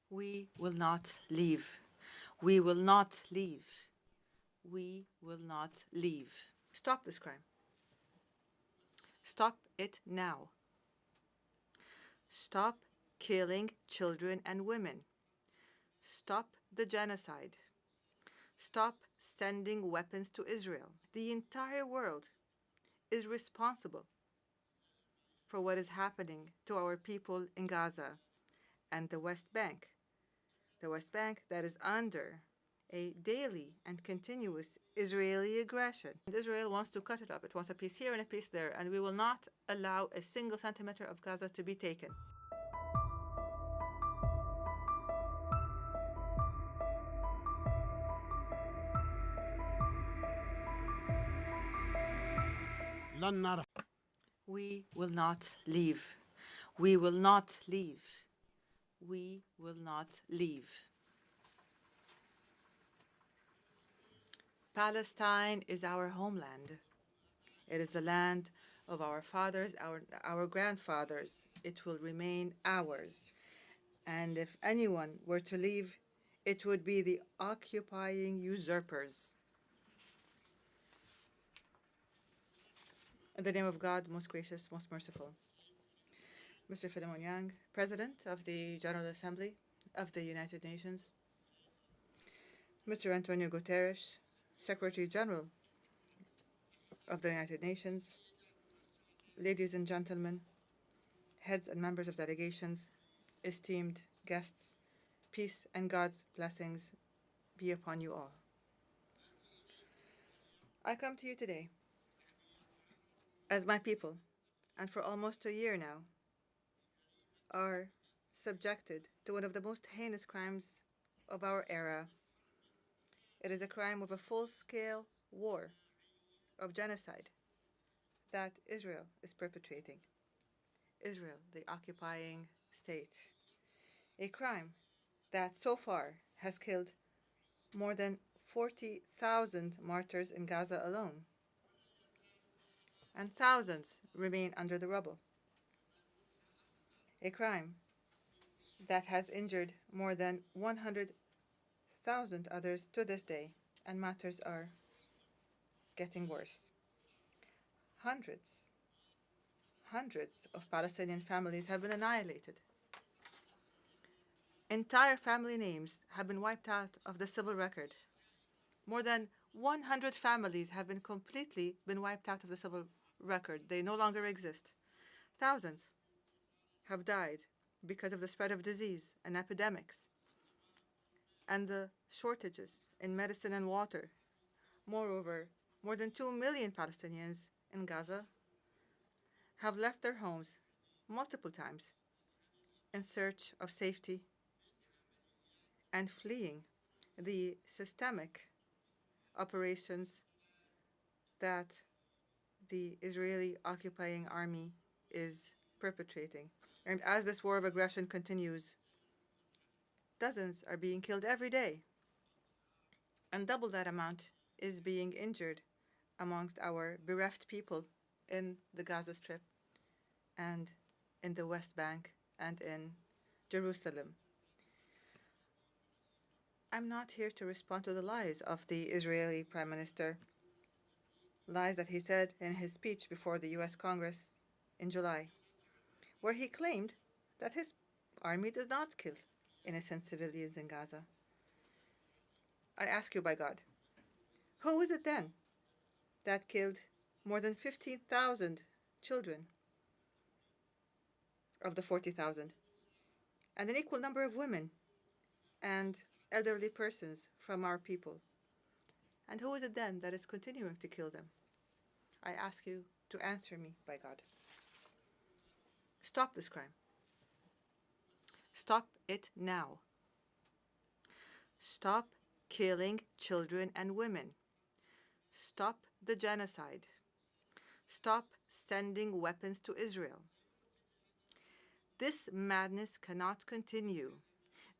We will not leave. We will not leave. We will not leave. Stop this crime. Stop it now. Stop killing children and women. Stop the genocide. Stop sending weapons to Israel. The entire world is responsible for what is happening to our people in Gaza and the West Bank. The West Bank that is under a daily and continuous Israeli aggression. And Israel wants to cut it up. It wants a piece here and a piece there, and we will not allow a single centimetre of Gaza to be taken. We will not leave. We will not leave. We will not leave. Palestine is our homeland. It is the land of our fathers, our grandfathers. It will remain ours. And if anyone were to leave, it would be the occupying usurpers. In the name of God, most gracious, most merciful. Mr. Philemon Yang, President of the General Assembly of the United Nations. Mr. Antonio Guterres, Secretary General of the United Nations. Ladies and gentlemen, heads and members of delegations, esteemed guests, peace and God's blessings be upon you all. I come to you today as my people, and for almost a year now, are subjected to one of the most heinous crimes of our era. It is a crime of a full-scale war, of genocide, that Israel is perpetrating. Israel, the occupying state. A crime that so far has killed more than 40,000 martyrs in Gaza alone, and thousands remain under the rubble. A crime that has injured more than 100,000 others to this day, and matters are getting worse. Hundreds of Palestinian families have been annihilated. Entire family names have been wiped out of the civil record. More than 100 families have been completely wiped out of the civil record. They no longer exist. Thousands have died because of the spread of disease and epidemics and the shortages in medicine and water. Moreover, more than 2 million Palestinians in Gaza have left their homes multiple times in search of safety and fleeing the systemic operations that the Israeli occupying army is perpetrating. And as this war of aggression continues, dozens are being killed every day, and double that amount is being injured amongst our bereft people in the Gaza Strip and in the West Bank and in Jerusalem. I'm not here to respond to the lies of the Israeli Prime Minister, lies that he said in his speech before the U.S. Congress in July, where he claimed that his army does not kill innocent civilians in Gaza. I ask you by God, who is it then that killed more than 15,000 children of the 40,000, and an equal number of women and elderly persons from our people? And who is it then that is continuing to kill them? I ask you to answer me by God. Stop this crime. Stop it now. Stop killing children and women. Stop the genocide. Stop sending weapons to Israel. This madness cannot continue.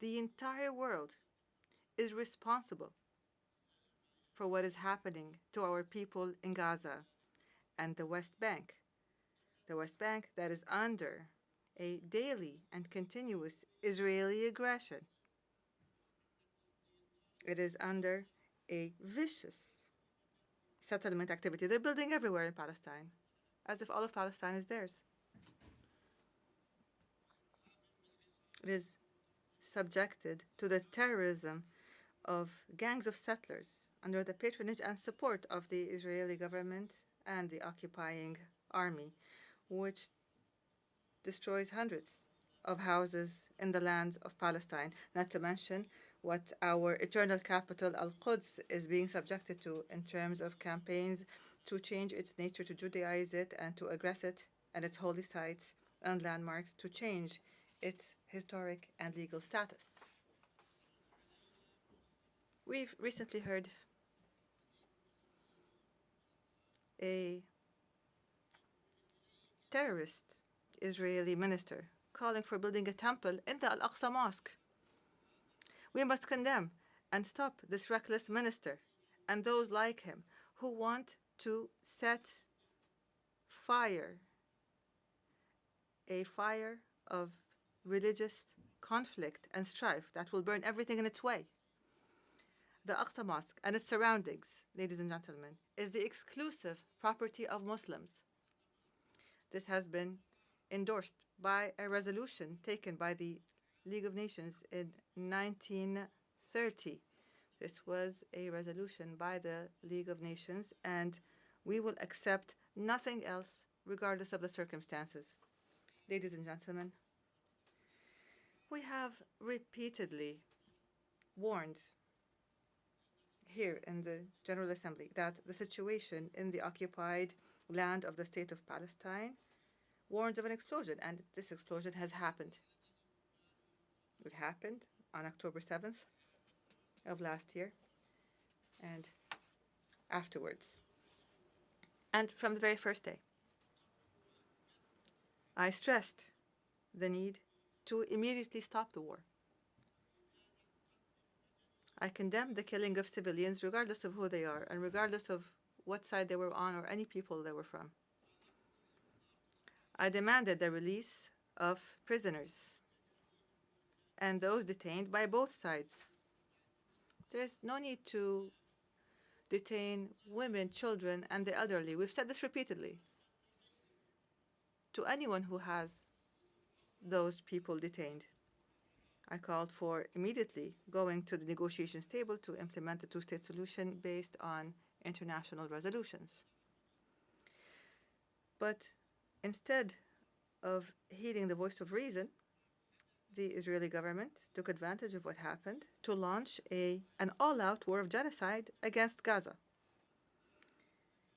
The entire world is responsible for what is happening to our people in Gaza and the West Bank. The West Bank that is under a daily and continuous Israeli aggression. It is under a vicious settlement activity. They're building everywhere in Palestine, as if all of Palestine is theirs. It is subjected to the terrorism of gangs of settlers under the patronage and support of the Israeli government and the occupying army, which destroys hundreds of houses in the lands of Palestine, not to mention what our eternal capital, Al-Quds, is being subjected to in terms of campaigns to change its nature, to Judaize it, and to aggress it and its holy sites and landmarks, to change its historic and legal status. We've recently heard a terrorist Israeli minister calling for building a temple in the Al-Aqsa Mosque. We must condemn and stop this reckless minister and those like him who want to set fire, a fire of religious conflict and strife that will burn everything in its way. The Aqsa Mosque and its surroundings, ladies and gentlemen, is the exclusive property of Muslims. This has been endorsed by a resolution taken by the League of Nations in 1930. This was a resolution by the League of Nations, and we will accept nothing else regardless of the circumstances. Ladies and gentlemen, we have repeatedly warned here in the General Assembly that the situation in the occupied land of the State of Palestine warns of an explosion, and this explosion has happened. It happened on October 7th of last year and afterwards. And from the very first day, I stressed the need to immediately stop the war. I condemn the killing of civilians regardless of who they are and regardless of what side they were on or any people they were from. I demanded the release of prisoners and those detained by both sides. There is no need to detain women, children, and the elderly. We've said this repeatedly. To anyone who has those people detained, I called for immediately going to the negotiations table to implement the two-state solution based on international resolutions. But instead of heeding the voice of reason, the Israeli government took advantage of what happened to launch an all-out war of genocide against Gaza.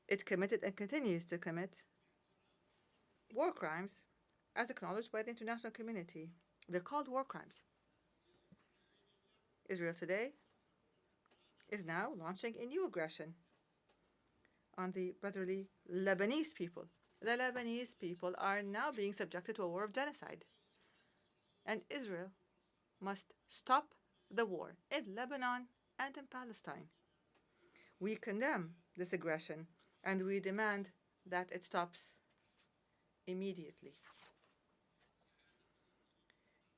It committed and continues to commit war crimes as acknowledged by the international community. They're called war crimes. Israel today is now launching a new aggression on the brotherly Lebanese people. The Lebanese people are now being subjected to a war of genocide. And Israel must stop the war in Lebanon and in Palestine. We condemn this aggression and we demand that it stops immediately.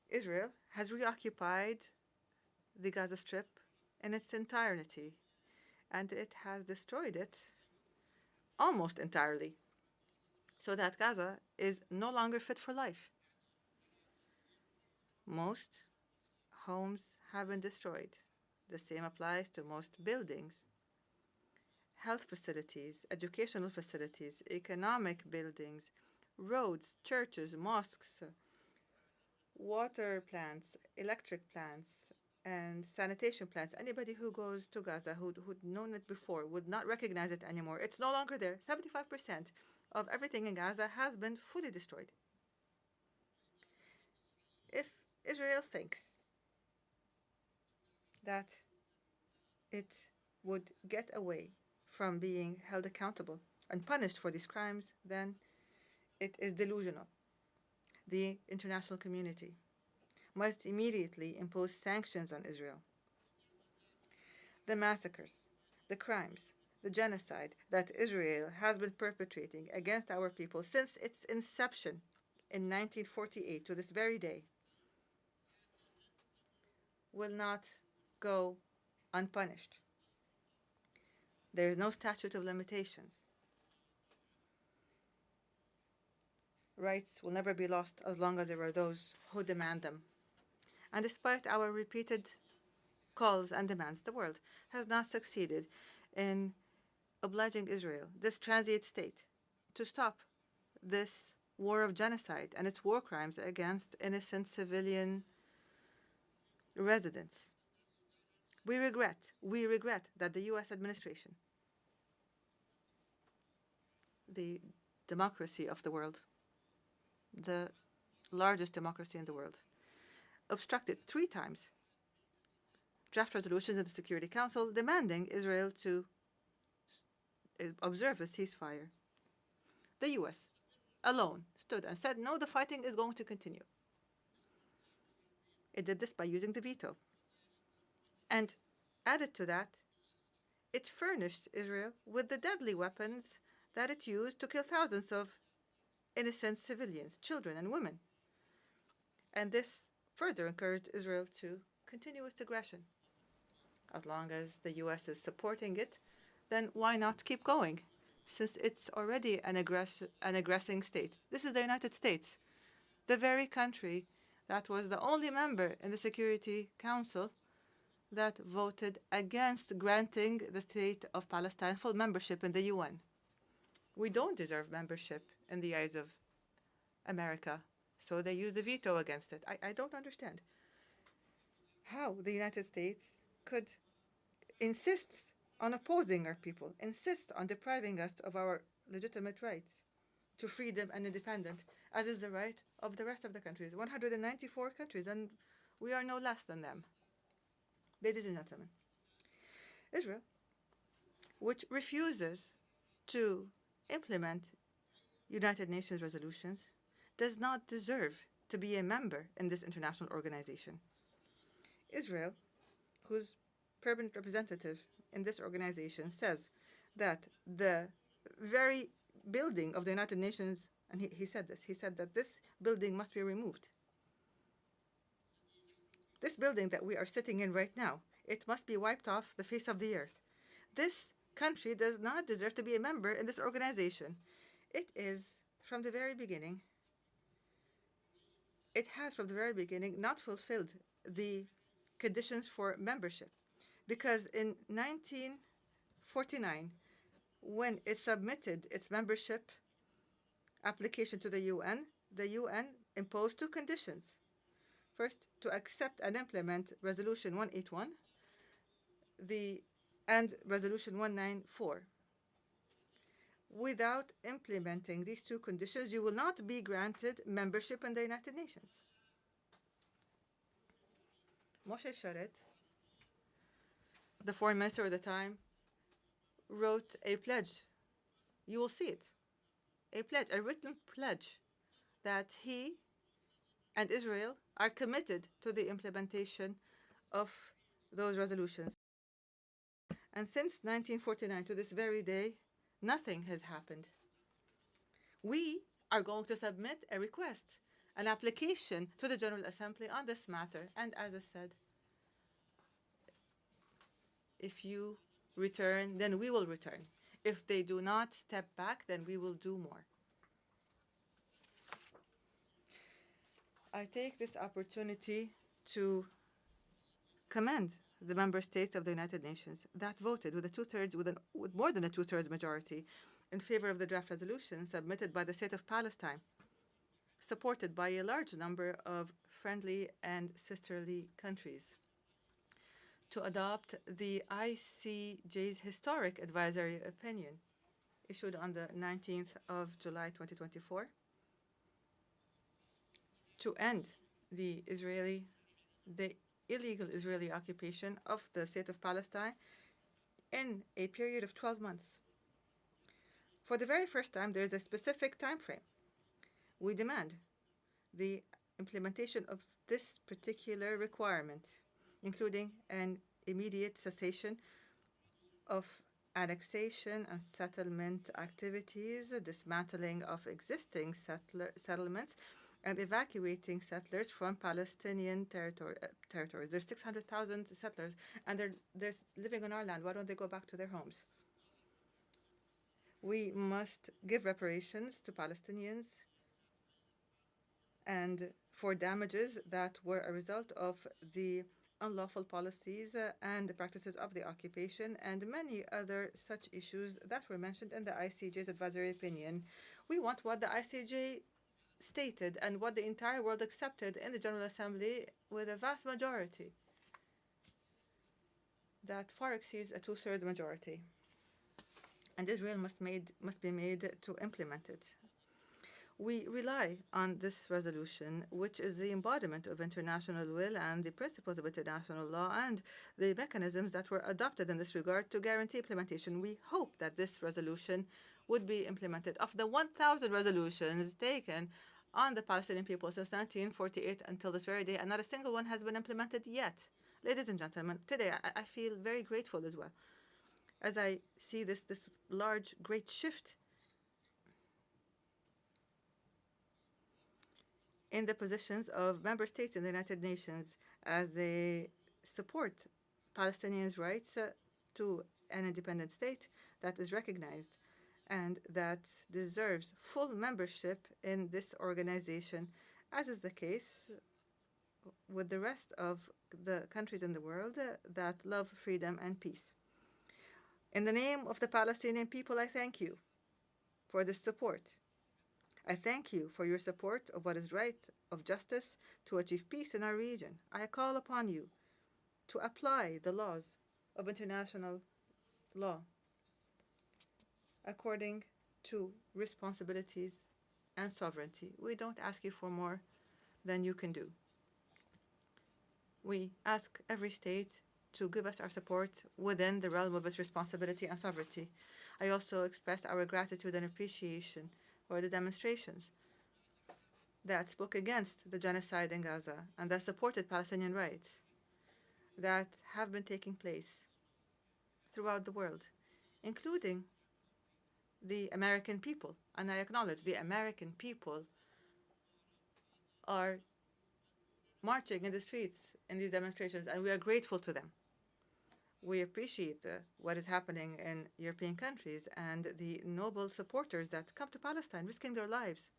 Israel has reoccupied the Gaza Strip in its entirety, and it has destroyed it almost entirely, so that Gaza is no longer fit for life. Most homes have been destroyed. The same applies to most buildings, health facilities, educational facilities, economic buildings, roads, churches, mosques, water plants, electric plants, and sanitation plants. Anybody who goes to Gaza who'd known it before would not recognize it anymore. It's no longer there. 75% of everything in Gaza has been fully destroyed. If Israel thinks that it would get away from being held accountable and punished for these crimes, then it is delusional. The international community must immediately impose sanctions on Israel. The massacres, the crimes, the genocide that Israel has been perpetrating against our people since its inception in 1948 to this very day will not go unpunished. There is no statute of limitations. Rights will never be lost as long as there are those who demand them. And despite our repeated calls and demands, the world has not succeeded in obliging Israel, this transient state, to stop this war of genocide and its war crimes against innocent civilian residents. We regret that the U.S. administration, the democracy of the world, the largest democracy in the world, obstructed 3 times draft resolutions in the Security Council demanding Israel to observe a ceasefire. The U.S. alone stood and said, no, the fighting is going to continue. It did this by using the veto. And added to that, it furnished Israel with the deadly weapons that it used to kill thousands of innocent civilians, children and women. And this further encouraged Israel to continue its aggression. As long as the U.S. is supporting it, then why not keep going, since it's already an aggressing state? This is the United States, the very country that was the only member in the Security Council that voted against granting the state of Palestine full membership in the UN. We don't deserve membership in the eyes of America, so they use the veto against it. I don't understand how the United States could insist on opposing our people, insist on depriving us of our legitimate rights to freedom and independence, as is the right of the rest of the countries, 194 countries, and we are no less than them. Ladies and gentlemen, Israel, which refuses to implement United Nations resolutions, does not deserve to be a member in this international organization. Israel, whose permanent representative in this organization says that the very building of the United Nations, and he said that this building must be removed. This building that we are sitting in right now, it must be wiped off the face of the earth. This country does not deserve to be a member in this organization. It is, from the very beginning, it has from the very beginning not fulfilled the conditions for membership. Because in 1949, when it submitted its membership application to the UN imposed 2 conditions. First, to accept and implement Resolution 181 and Resolution 194. Without implementing these 2 conditions, you will not be granted membership in the United Nations. Moshe Sharet, the foreign minister at the time, wrote a pledge. You will see it. A pledge, a written pledge, that he and Israel are committed to the implementation of those resolutions. And since 1949 to this very day, nothing has happened. We are going to submit a request, an application to the General Assembly on this matter. And as I said, if you return, then we will return. If they do not step back, then we will do more. I take this opportunity to commend the member states of the United Nations that voted with more than a two-thirds majority in favor of the draft resolution submitted by the state of Palestine, supported by a large number of friendly and sisterly countries, to adopt the ICJ's historic advisory opinion issued on the 19th of July 2024 to end the illegal Israeli occupation of the state of Palestine in a period of 12 months. For the very first time, there is a specific time frame. We demand the implementation of this particular requirement, including an immediate cessation of annexation and settlement activities, dismantling of existing settlements, and evacuating settlers from Palestinian territories. There's 600,000 settlers, and they're living on our land. Why don't they go back to their homes? We must give reparations to Palestinians and for damages that were a result of the unlawful policies and the practices of the occupation, and many other such issues that were mentioned in the ICJ's advisory opinion. We want what the ICJ stated and what the entire world accepted in the General Assembly with a vast majority that far exceeds a two-thirds majority. And Israel must be made to implement it. We rely on this resolution, which is the embodiment of international will and the principles of international law and the mechanisms that were adopted in this regard to guarantee implementation. We hope that this resolution would be implemented. Of the 1,000 resolutions taken on the Palestinian people since 1948 until this very day, and not a single one has been implemented yet. Ladies and gentlemen, today I feel very grateful as well, as I see this large, great shift in the positions of member states in the United Nations as they support Palestinians' rights to an independent state that is recognized and that deserves full membership in this organization, as is the case with the rest of the countries in the world that love freedom and peace. In the name of the Palestinian people, I thank you for this support. I thank you for your support of what is right, of justice, to achieve peace in our region. I call upon you to apply the laws of international law according to responsibilities and sovereignty. We don't ask you for more than you can do. We ask every state to give us our support within the realm of its responsibility and sovereignty. I also express our gratitude and appreciation for the demonstrations that spoke against the genocide in Gaza and that supported Palestinian rights that have been taking place throughout the world, including the American people. And I acknowledge the American people are marching in the streets in these demonstrations, and we are grateful to them. We appreciate what is happening in European countries and the noble supporters that come to Palestine, risking their lives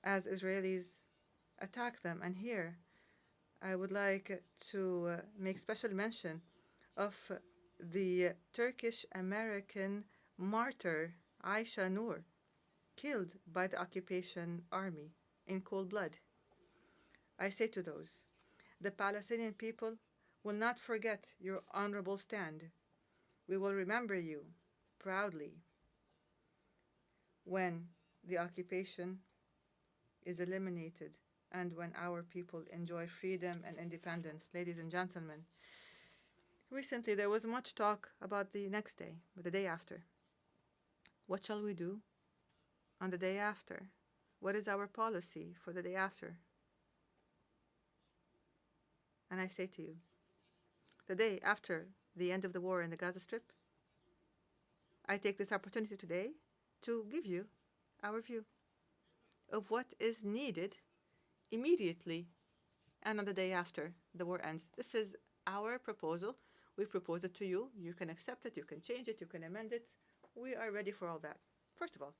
as Israelis attack them. And here, I would like to make special mention of the Turkish-American martyr Aisha Noor, killed by the occupation army in cold blood. I say to those, the Palestinian people will not forget your honorable stand. We will remember you proudly when the occupation is eliminated and when our people enjoy freedom and independence. Ladies and gentlemen, recently there was much talk about the next day, the day after. What shall we do on the day after? What is our policy for the day after? And I say to you, the day after the end of the war in the Gaza Strip, I take this opportunity today to give you our view of what is needed immediately and on the day after the war ends. This is our proposal. We propose it to you. You can accept it, you can change it, you can amend it. We are ready for all that. First of all,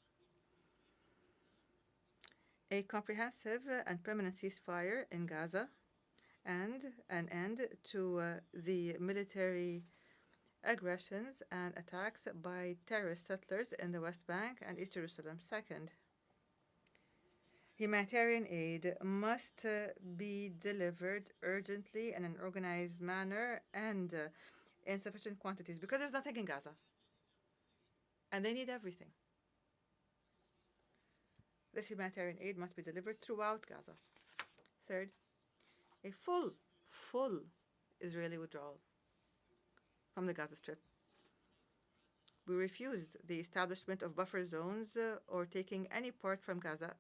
a comprehensive and permanent ceasefire in Gaza and an end to the military aggressions and attacks by terrorist settlers in the West Bank and East Jerusalem. Second, humanitarian aid must be delivered urgently in an organized manner and in sufficient quantities, because there's nothing in Gaza and they need everything. This humanitarian aid must be delivered throughout Gaza. Third, a full Israeli withdrawal from the Gaza Strip. We refuse the establishment of buffer zones or taking any part from Gaza.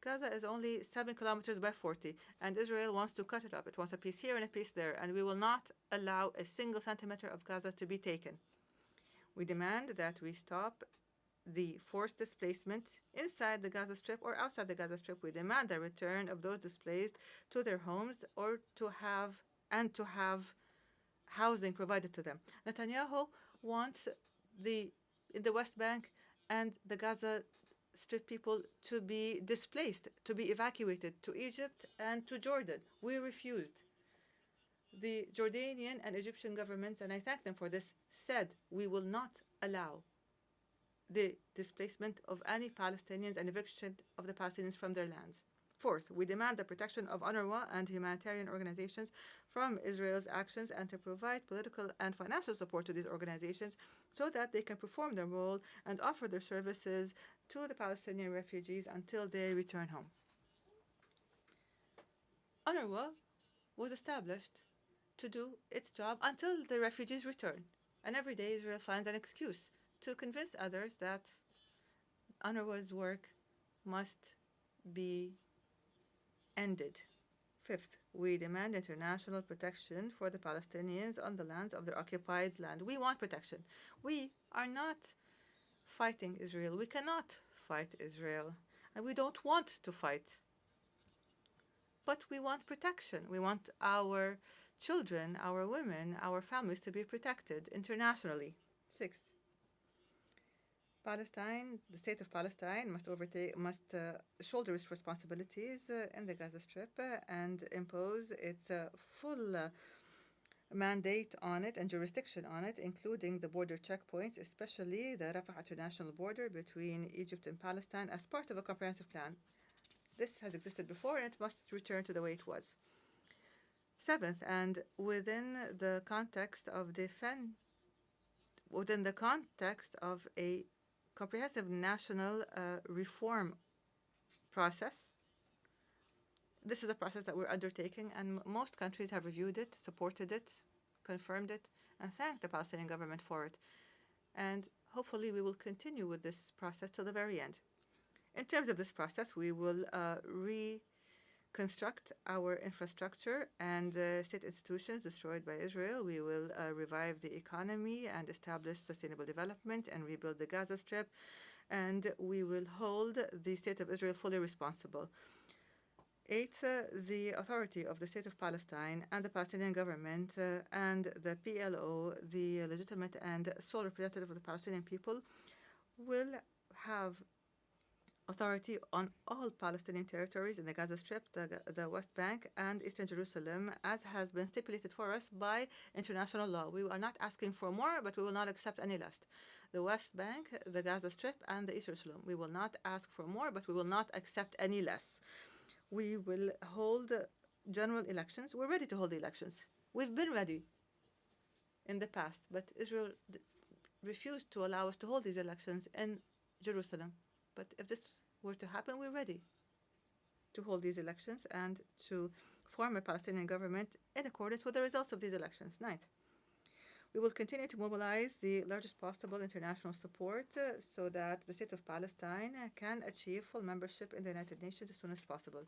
Gaza is only 7 kilometers by 40, and Israel wants to cut it up. It wants a piece here and a piece there, and we will not allow a single centimeter of Gaza to be taken. We demand that we stop the forced displacement inside the Gaza Strip or outside the Gaza Strip. We demand the return of those displaced to their homes or to have housing provided to them. Netanyahu wants in the West Bank and the Gaza Strip people to be displaced, to be evacuated to Egypt and to Jordan. We refused. The Jordanian and Egyptian governments, and I thank them for this, said we will not allow the displacement of any Palestinians and eviction of the Palestinians from their lands. Fourth, we demand the protection of UNRWA and humanitarian organizations from Israel's actions and to provide political and financial support to these organizations so that they can perform their role and offer their services to the Palestinian refugees until they return home. UNRWA was established to do its job until the refugees return. And every day Israel finds an excuse to convince others that UNRWA's work must be ended. Fifth, we demand international protection for the Palestinians on the lands of their occupied land. We want protection. We are not fighting Israel. We cannot fight Israel. And we don't want to fight. But we want protection. We want our children, our women, our families to be protected internationally. Sixth, Palestine, the state of Palestine must shoulder its responsibilities in the Gaza Strip and impose its full mandate on it and jurisdiction on it, including the border checkpoints, especially the Rafah international border between Egypt and Palestine, as part of a comprehensive plan. This has existed before and it must return to the way it was. Seventh, and within the context of a comprehensive national reform process. This is a process that we're undertaking, and most countries have reviewed it, supported it, confirmed it, and thanked the Palestinian government for it. And hopefully we will continue with this process till the very end. In terms of this process, we will reconstruct our infrastructure and state institutions destroyed by Israel. We will revive the economy and establish sustainable development and rebuild the Gaza Strip. And we will hold the state of Israel fully responsible. Eighth, the authority of the state of Palestine and the Palestinian government and the PLO, the legitimate and sole representative of the Palestinian people, will have authority on all Palestinian territories in the Gaza Strip, the West Bank, and Eastern Jerusalem, as has been stipulated for us by international law. We are not asking for more, but we will not accept any less. The West Bank, the Gaza Strip, and the Eastern Jerusalem. We will not ask for more, but we will not accept any less. We will hold general elections. We're ready to hold the elections. We've been ready in the past, but Israel refused to allow us to hold these elections in Jerusalem. But if this were to happen, we're ready to hold these elections and to form a Palestinian government in accordance with the results of these elections. Ninth, we will continue to mobilize the largest possible international support so that the state of Palestine can achieve full membership in the United Nations as soon as possible.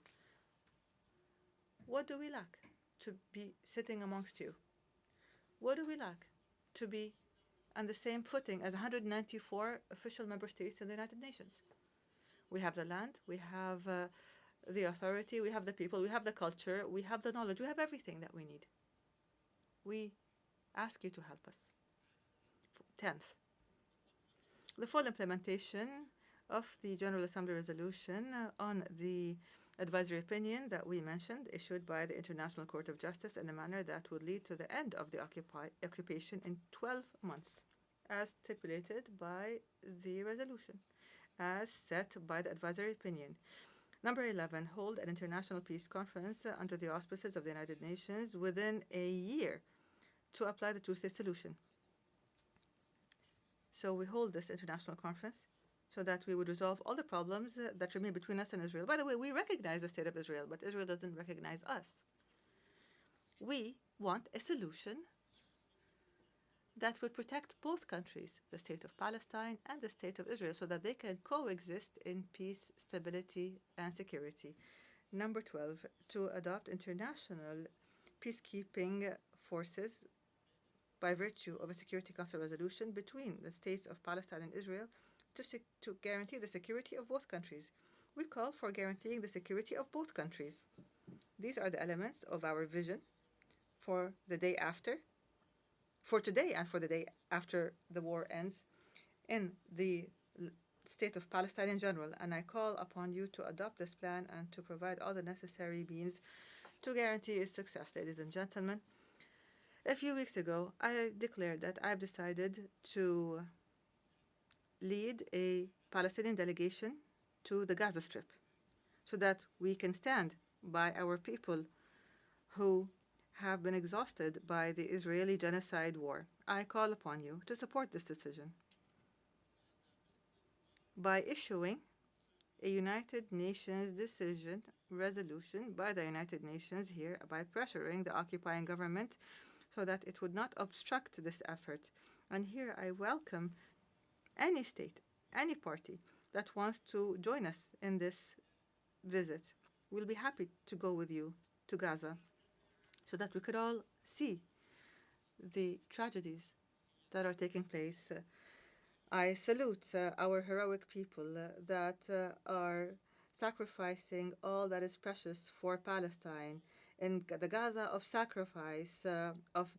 What do we lack? To be sitting amongst you. What do we lack? To be on the same footing as 194 official member states in the United Nations. We have the land, we have the authority, we have the people, we have the culture, we have the knowledge, we have everything that we need. We ask you to help us. 10th, the full implementation of the General Assembly resolution on the advisory opinion that we mentioned, issued by the International Court of Justice in a manner that would lead to the end of the occupation in 12 months, as stipulated by the resolution, as set by the advisory opinion. Number 11, hold an international peace conference under the auspices of the United Nations within a year to apply the two-state solution. So we hold this international conference so that we would resolve all the problems that remain between us and Israel. By the way, we recognize the state of Israel, but Israel doesn't recognize us. We want a solution that would protect both countries, the state of Palestine and the state of Israel, so that they can coexist in peace, stability, and security. Number 12, to adopt international peacekeeping forces by virtue of a Security Council resolution between the states of Palestine and Israel to guarantee the security of both countries. We call for guaranteeing the security of both countries. These are the elements of our vision for the day after, for today and for the day after the war ends, in the state of Palestine in general. And I call upon you to adopt this plan and to provide all the necessary means to guarantee its success. Ladies and gentlemen, a few weeks ago, I declared that I've decided to lead a Palestinian delegation to the Gaza Strip so that we can stand by our people who have been exhausted by the Israeli genocide war. I call upon you to support this decision by issuing a United Nations decision resolution by the United Nations here, by pressuring the occupying government so that it would not obstruct this effort. And here I welcome any state, any party that wants to join us in this visit. We'll be happy to go with you to Gaza so that we could all see the tragedies that are taking place. I salute our heroic people that are sacrificing all that is precious for Palestine. In the Gaza of sacrifice,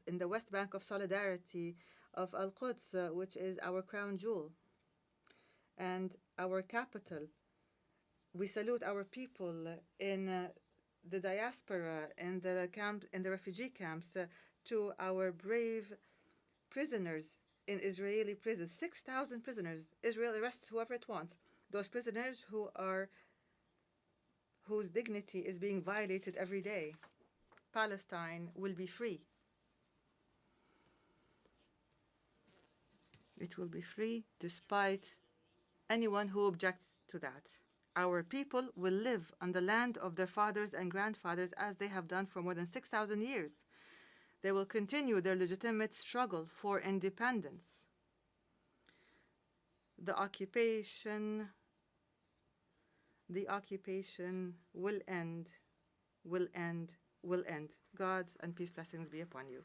in the West Bank of solidarity, of Al-Quds, which is our crown jewel and our capital. We salute our people in the diaspora, in the refugee camps, to our brave prisoners in Israeli prisons. 6,000 prisoners. Israel arrests whoever it wants. Those prisoners whose dignity is being violated every day. Palestine will be free. It will be free despite anyone who objects to that. Our people will live on the land of their fathers and grandfathers as they have done for more than 6,000 years. They will continue their legitimate struggle for independence. The occupation will end, will end, will end. God's and peace blessings be upon you.